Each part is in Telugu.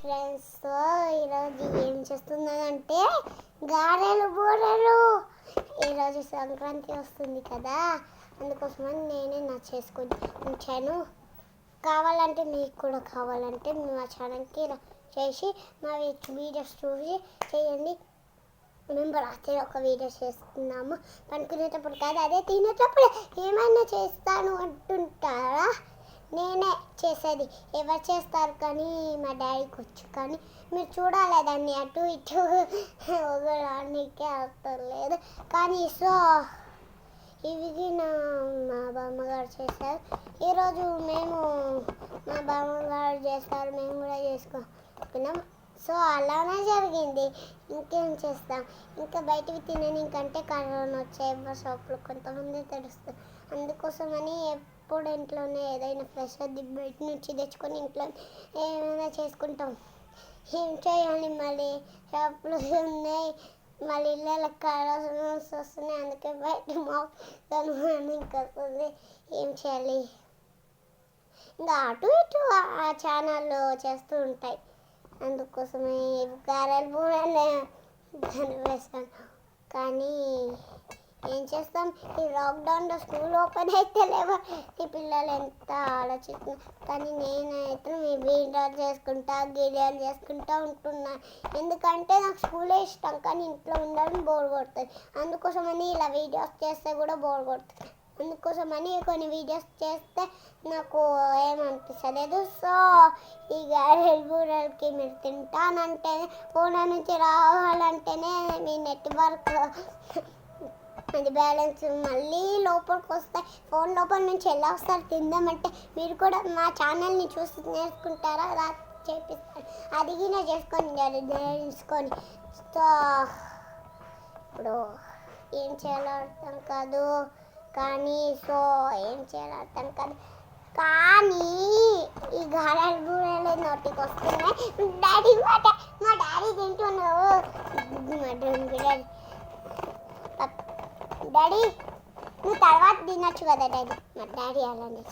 ఫ్రెండ్స్, ఈరోజు ఏం చేస్తున్నానంటే గారెలు బూరెలు. ఈరోజు సంక్రాంతి వస్తుంది కదా, అందుకోసమని నేనే చేసుకొని ఉంచాను. కావాలంటే మీకు కూడా కావాలంటే మా ఛానల్కి చేసి మా వీడియోస్ చూసి చేయండి. మేము రాత్రి ఒక వీడియో చేస్తున్నాము, పనుకునేటప్పుడు కాదు, అదే తినేటప్పుడు ఏమైనా చేస్తాను అంటుంటారా? నేనే చేసేది. ఎవరు చేస్తారు కానీ మా డాడీకి వచ్చు, కానీ మీరు చూడాలి దాన్ని అటు ఇటు ఒకదానికే అర్థం లేదు. కానీ సో ఇవి మా బామ్మగారు చేశారు. ఈరోజు మేము మా బామ్మగారు చేస్తారు, మేము కూడా చేసుకున్నాం. సో అలానే జరిగింది. ఇంకేం చేస్తాం, ఇంకా బయటవి తిననీకంటే కరోనా వచ్చే షాపులు కొంతమంది తెలుస్తుంది. అందుకోసమని ఎప్పుడు ఇంట్లోనే ఏదైనా ఫ్రెష్ బయట నుంచి తెచ్చుకొని ఇంట్లో ఏమైనా చేసుకుంటాం. ఏం చేయాలి, మళ్ళీ షాపులు ఉన్నాయి, మళ్ళీ ఇళ్ళకి కరోనా వస్తున్నాయి. అందుకే బయట మాకు వస్తుంది. ఏం చేయాలి, ఇంకా అటు ఇటు ఆ ఛానల్లో చేస్తూ ఉంటాయి. అందుకోసమే గారెలు బూరెలు దాన్ని వేస్తాను. కానీ ఏం చేస్తాం, ఈ లాక్డౌన్లో స్కూల్ ఓపెన్ అయితే లేవా, ఈ పిల్లలు ఎంత ఆలోచిస్తున్నారు. కానీ నేనైతే మీ వీడియోలు చేసుకుంటా గిడియాలు చేసుకుంటూ ఉంటున్నాను. ఎందుకంటే నాకు స్కూలే ఇష్టం, కానీ ఇంట్లో ఉండడం బోర్ కొడుతుంది. అందుకోసమని ఇలా వీడియోస్ చేస్తే కూడా బోర్ కొడుతుంది. అందుకోసమని కొన్ని వీడియోస్ చేస్తే నాకు ఏమనిపించలేదు. సో ఈ గారెలు బూరెలకి మీరు తింటానంటే ఫోన్ నుంచి రావాలంటేనే మీ నెట్వర్క్ అది బ్యాలెన్స్ మళ్ళీ లోపలికి వస్తాయి. ఫోన్ లోపల నుంచి ఎలా వస్తారు తిందామంటే మీరు కూడా మా ఛానల్ని చూసి నేర్చుకుంటారా, అలా చేపిస్తాను. అడిగినా చేసుకొని. సో ఇప్పుడు ఏం చేయాలో అర్థం కాదు, కానీ సో ఏం చేయాలో అర్థం కాదు. కానీ ఈ గారెలు బూరెలు నోటికి వస్తున్నాయి. డాడీ మా డాడీ తింటున్నావు. డాడీ నువ్వు తర్వాత తినొచ్చు కదా డాడీ. మా డాడీ అలానే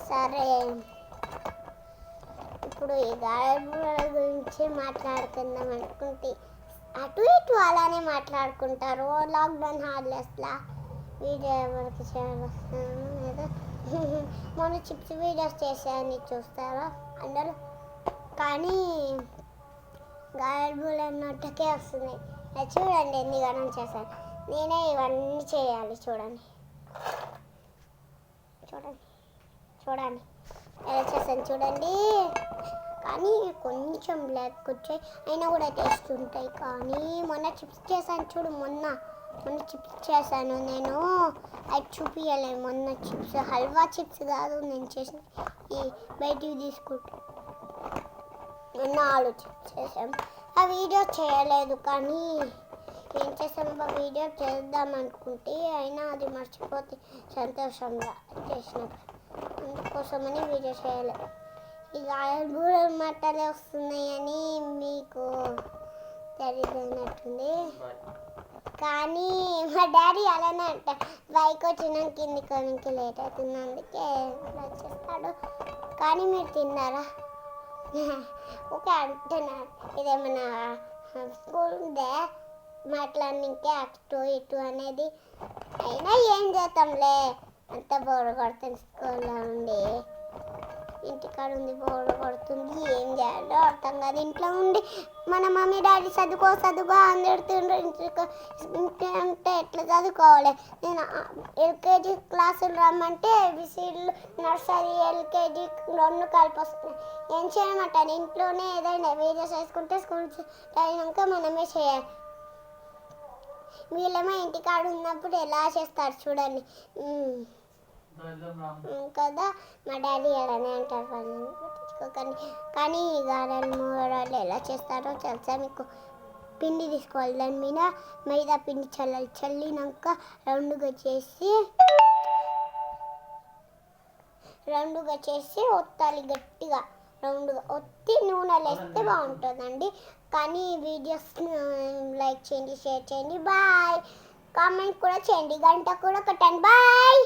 సరే. ఇప్పుడు ఈ గారెలు బూరెల గురించి మాట్లాడుకుందాం అనుకుంటే అటు ఇటు అలానే మాట్లాడుకుంటారు. లాక్డౌన్ హాలిడేస్లా వీడియో ఎవరికి చేయాలొస్తాను లేదా మొన్న చిప్స్ వీడియోస్ చేసాయని చూస్తారా అందరూ. కానీ గారెలు బూరెలు నోటకే వస్తున్నాయి. చూడండి ఎన్ని గణం చేశాను. నేనే ఇవన్నీ చేయాలి. చూడండి ఎలా చేశాను చూడండి. కానీ కొంచెం బ్లాక్ వచ్చాయి, అయినా కూడా టేస్ట్ ఉంటాయి. కానీ మొన్న చిప్స్ చేశాను చూడు, మొన్న చిప్స్ చేశాను నేను, అది చూపించలేదు. మొన్న చిప్స్ హల్వా చిప్స్ కాదు నేను చేసిన, ఈ బయటికి తీసుకుంటా మొన్న ఆలు చిప్స్ చేసాను. ఆ వీడియో చేయలేదు, కానీ ఏం చేసాము ఆ వీడియో చేద్దాం అనుకుంటే అయినా అది మర్చిపోతే సంతోషంగా చేసినప్పుడు, అందుకోసమని వీడియో చేయలేదు. ఈ గారెలు బూరెలు మట్టలే వస్తున్నాయని మీకు తెలియనట్టుంది. కానీ మా డాడీ అలానే అంటారు, బైక్ వచ్చినాక కిందికి లేట్ అవుతుంది, అందుకే అలా చేస్తాడు. కానీ మీరు తిన్నారా? ఓకే అంటున్నారు. ఇదేమన్నా స్కూల్ ఉందే మాట్లాడనికే అటు ఇటు అనేది. అయినా ఏం చేద్దాంలే, అంత బోర్ కొడుతుంది. స్కూల్లో ఉండి ఇంటికాడ ఉంది బోర్ కొడుతుంది. ఏం చేయాలో అర్థం కాదు. ఇంట్లో ఉండి మన మమ్మీ డాడీ చదువుకో అందరుతుండ్రు. అంటే ఎట్లా చదువుకోవాలి? నేను ఎల్కేజీ క్లాసులు రమ్మంటే ఏబిసిడ్లు నర్సరీ ఎల్కేజీ 2 కలిపి వస్తున్నాయి. ఏం చేయమంటాను? ఇంట్లోనే ఏదైనా వీడియోస్ వేసుకుంటే స్కూల్ అయినాక మనమే చేయాలి. వీళ్ళేమో ఇంటికాడ ఉన్నప్పుడు ఎలా చేస్తారు చూడండి కదా. మా డాడీ అలానే అంటారు, పట్టించుకోకండి. కానీ గారెలు బూరెలు ఎలా చేస్తారో తెలుసా మీకు? పిండి తీసుకోవాలి, దాని మీద మైదా పిండి చల్లినాక రౌండ్గా చేసి ఒత్తాలి. గట్టిగా రౌండ్గా ఒత్తి నూనెలు వేస్తే బాగుంటుందండి. కానీ వీడియోస్ లైక్ చేయండి, షేర్ చేయండి, బాయ్. కామెంట్ కూడా చేయండి, గంట కూడా కొట్టండి, బాయ్.